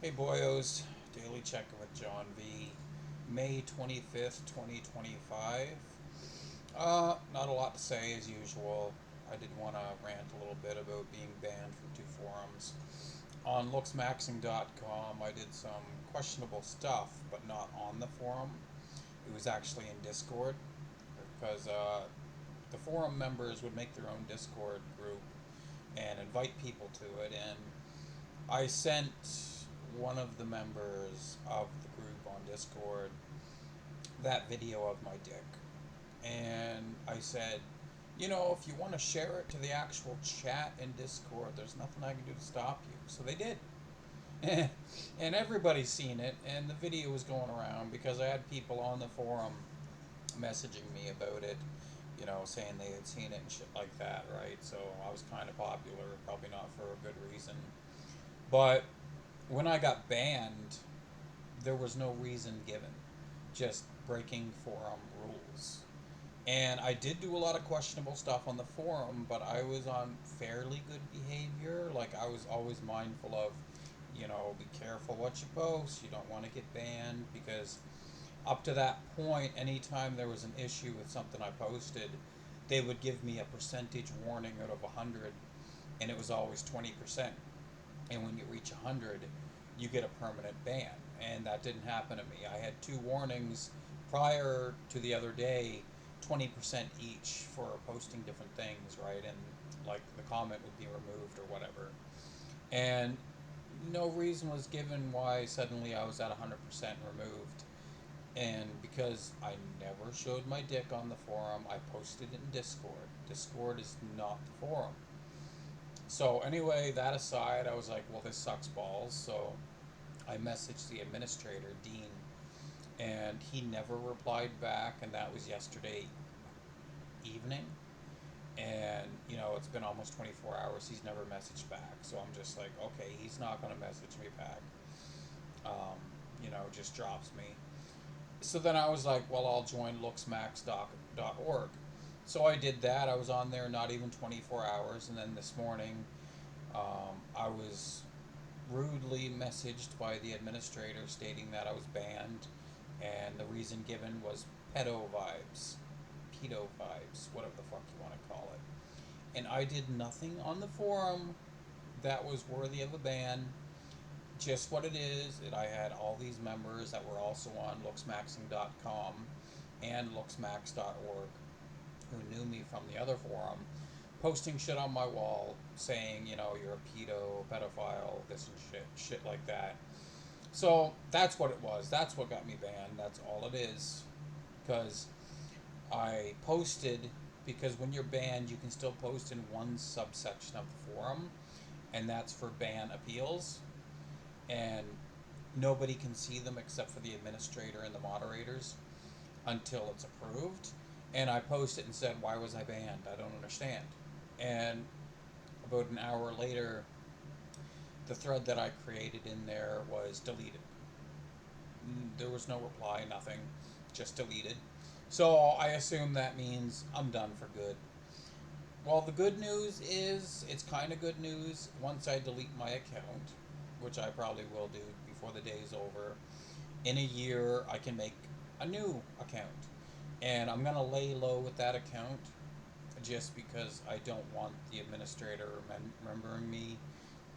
Hey boyos, daily check-in with John V. May 25th, 2025. Not a lot to say as usual. I did want to rant a little bit about being banned from two forums. On looksmaxing.com, I did some questionable stuff, but not on the forum. It was actually in Discord, because the forum members would make their own Discord group and invite people to it, and I sent one of the members of the group on Discord that video of my dick. And I said, if you want to share it to the actual chat in Discord, there's nothing I can do to stop you. So they did. And everybody's seen it, and the video was going around because I had people on the forum messaging me about it, saying they had seen it and shit like that, right? So I was kind of popular, probably not for a good reason. But when I got banned, there was no reason given, just breaking forum rules. And I did do a lot of questionable stuff on the forum, but I was on fairly good behavior. Like, I was always mindful of, be careful what you post. You don't want to get banned, because up to that point, anytime there was an issue with something I posted, they would give me a percentage warning out of 100, and it was always 20%. And when you reach 100, you get a permanent ban. And that didn't happen to me. I had two warnings prior to the other day, 20% each for posting different things, right? And like the comment would be removed or whatever. And no reason was given why suddenly I was at 100% removed. And because I never showed my dick on the forum, I posted it in Discord. Discord is not the forum. So anyway, that aside, I was like, well, this sucks balls. So I messaged the administrator, Dean, and he never replied back, and that was yesterday evening. And, it's been almost 24 hours. He's never messaged back. So I'm just like, okay, he's not going to message me back. Just drops me. So then I was like, well, I'll join looksmax.org. So I did that. I was on there not even 24 hours. And then this morning, I was rudely messaged by the administrator stating that I was banned, and the reason given was pedo vibes. Pedo vibes, whatever the fuck you want to call it. And I did nothing on the forum that was worthy of a ban. Just what it is, I had all these members that were also on looksmaxing.com and looksmax.org who knew me from the other forum, posting shit on my wall saying, you're a pedophile, this and shit like that. So that's what it was. That's what got me banned. That's all it is. Because I posted, because when you're banned, you can still post in one subsection of the forum, and that's for ban appeals. And nobody can see them except for the administrator and the moderators until it's approved. And I posted and said, why was I banned? I don't understand. And about an hour later, the thread that I created in there was deleted. There was no reply, nothing, just deleted. So I assume that means I'm done for good. Well, the good news is, it's kind of good news. Once I delete my account, which I probably will do before the day is over, in a year I can make a new account. And I'm going to lay low with that account, just because I don't want the administrator remembering me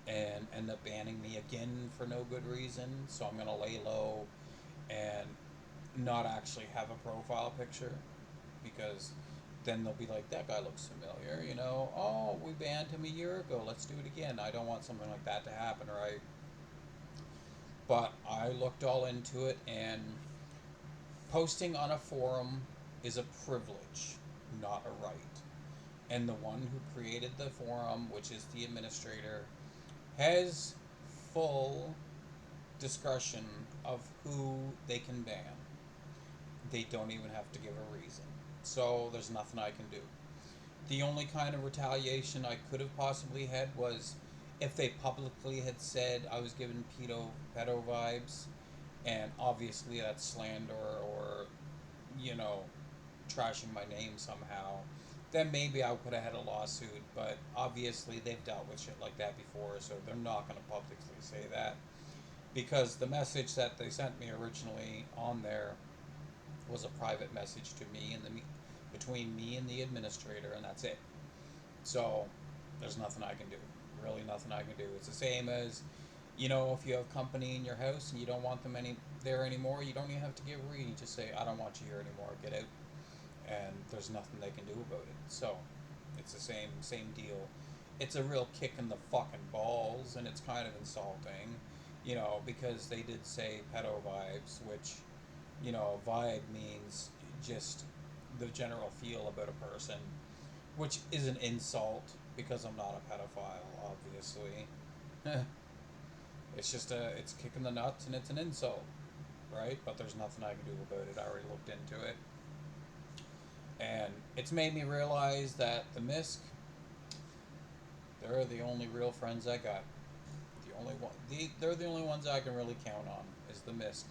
and end up banning me again for no good reason. So I'm going to lay low and not actually have a profile picture, because then they'll be like, that guy looks familiar, oh, we banned him a year ago, let's do it again. I don't want something like that to happen, right? But I looked all into it, and posting on a forum is a privilege, not a right. And the one who created the forum, which is the administrator, has full discretion of who they can ban. They don't even have to give a reason. So there's nothing I can do. The only kind of retaliation I could have possibly had was if they publicly had said I was giving pedo vibes, and obviously that's slander or, trashing my name somehow, then maybe I could have had a lawsuit. But obviously they've dealt with shit like that before, so they're not going to publicly say that. because the message that they sent me originally on there was a private message to me and between me and the administrator, and that's it. So there's nothing I can do. Really, nothing I can do. It's the same as, if you have company in your house and you don't want them there anymore, you don't even have to get read. You just say, I don't want you here anymore. Get out. And there's nothing they can do about it. So it's the same deal. It's a real kick in the fucking balls, and it's kind of insulting, because they did say pedo vibes, which, vibe means just the general feel about a person, which is an insult because I'm not a pedophile, obviously. It's kicking the nuts and it's an insult, right? But there's nothing I can do about it. I already looked into it. And it's made me realize that the MISC, they're the only real friends I got. They're the only ones I can really count on is the MISC,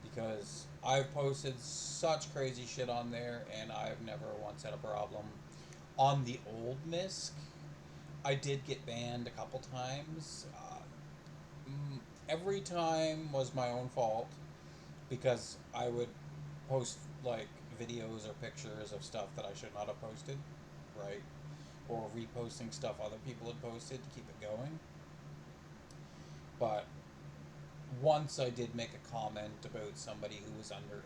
because I've posted such crazy shit on there and I've never once had a problem. On the old MISC, I did get banned a couple times. Every time was my own fault because I would post like videos or pictures of stuff that I should not have posted, right? Or reposting stuff other people had posted to keep it going. But once I did make a comment about somebody who was under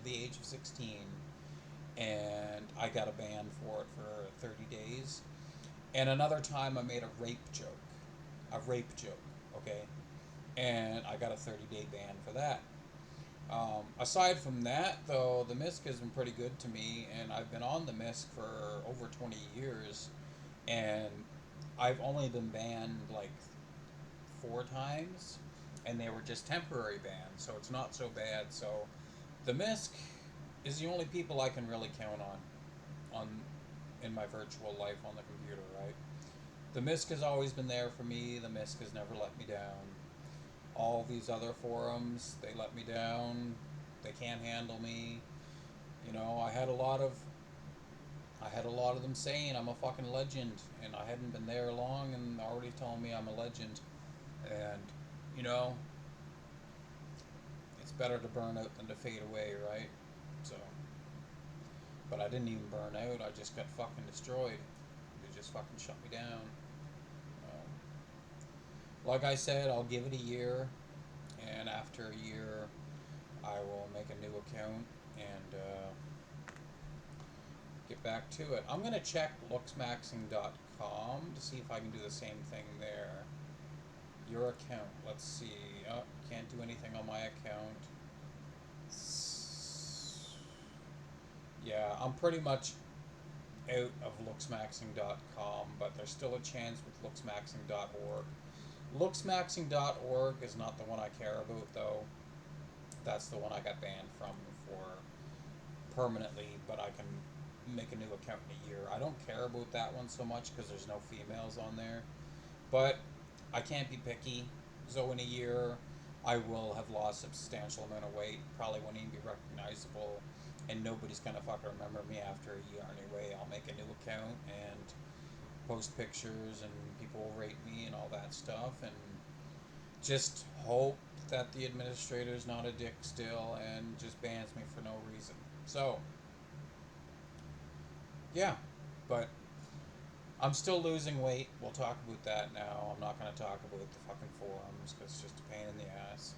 the age of 16, and I got a ban for it for 30 days. And another time I made a rape joke. Okay? And I got a 30-day ban for that. Aside from that, though, the MISC has been pretty good to me, and I've been on the MISC for over 20 years, and I've only been banned like 4 times, and they were just temporary bans, so it's not so bad. So the MISC is the only people I can really count on in my virtual life on the computer, right? The MISC has always been there for me. The MISC has never let me down. All these other forums, they let me down. They can't handle me. I had a lot of them saying I'm a fucking legend, and I hadn't been there long, and already telling me I'm a legend. And you know, it's better to burn out than to fade away, right? So, but I didn't even burn out. I just got fucking destroyed. They just fucking shut me down. Like I said, I'll give it a year, and after a year, I will make a new account and get back to it. I'm gonna check looksmaxing.com to see if I can do the same thing there. Your account. Let's see. Oh, can't do anything on my account. Yeah, I'm pretty much out of looksmaxing.com, but there's still a chance with looksmaxing.org. Looksmaxing.org is not the one I care about, though. That's the one I got banned from for permanently, but I can make a new account in a year. I don't care about that one so much because there's no females on there. But I can't be picky. So in a year, I will have lost a substantial amount of weight. Probably won't even be recognizable, and nobody's gonna fucking remember me after a year anyway. I'll make a new account and post pictures, and people will rate me and all that stuff, and just hope that the administrator's not a dick still and just bans me for no reason. So, yeah, but I'm still losing weight. We'll talk about that now. I'm not going to talk about the fucking forums because it's just a pain in the ass.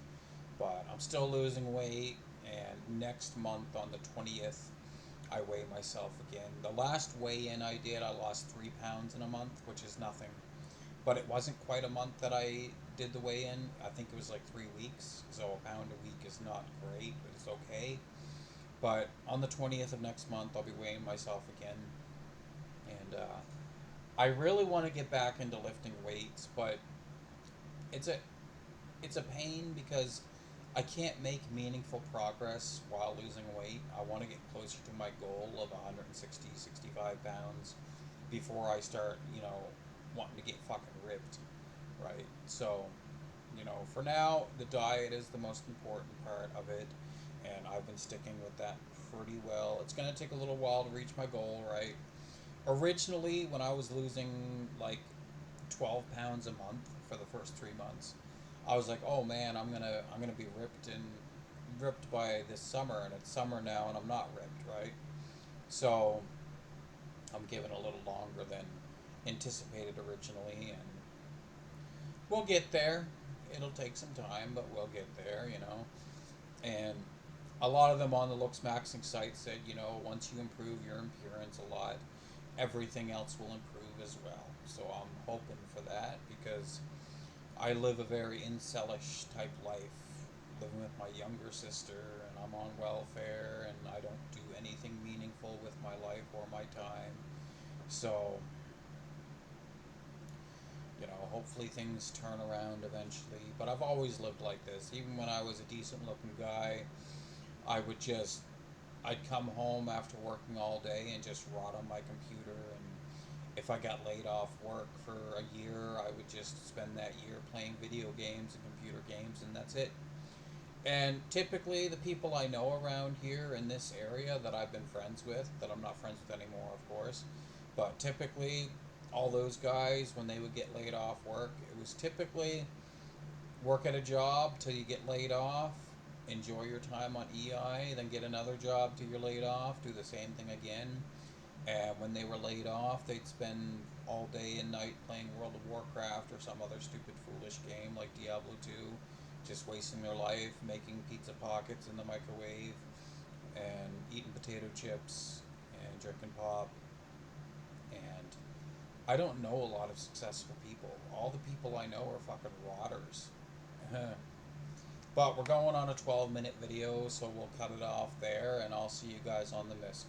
But I'm still losing weight, and next month on the 20th, I weigh myself again. The last weigh-in I did, I lost 3 pounds in a month, which is nothing. But it wasn't quite a month that I did the weigh-in. I think it was like 3 weeks. So a pound a week is not great, but it's okay. But on the 20th of next month, I'll be weighing myself again. And I really want to get back into lifting weights, but it's a it's a pain because I can't make meaningful progress while losing weight. I want to get closer to my goal of 160, 65 pounds before I start, wanting to get fucking ripped, right? So, for now, the diet is the most important part of it, and I've been sticking with that pretty well. It's going to take a little while to reach my goal, right? Originally, when I was losing like 12 pounds a month for the first 3 months, I was like, oh man, I'm gonna be ripped by this summer, and it's summer now, and I'm not ripped, right? So I'm giving a little longer than anticipated originally, and we'll get there. It'll take some time, but we'll get there, you know. And a lot of them on the looks maxing site said, you know, once you improve your appearance a lot, everything else will improve as well. So I'm hoping for that because I live a very incelish type life, living with my younger sister, and I'm on welfare, and I don't do anything meaningful with my life or my time. So, you know, hopefully things turn around eventually. But I've always lived like this. Even when I was a decent looking guy, I would just, I'd come home after working all day and just rot on my computer. And if I got laid off work for a year, I would just spend that year playing video games and computer games, and that's it. And typically, the people I know around here in this area that I've been friends with, that I'm not friends with anymore, of course, but typically, all those guys, when they would get laid off work, it was typically work at a job till you get laid off, enjoy your time on EI, then get another job till you're laid off, do the same thing again. And when they were laid off, they'd spend all day and night playing World of Warcraft or some other stupid, foolish game like Diablo 2, just wasting their life making pizza pockets in the microwave and eating potato chips and drinking pop. And I don't know a lot of successful people. All the people I know are fucking rotters. But we're going on a 12-minute video, so we'll cut it off there, and I'll see you guys on the misc.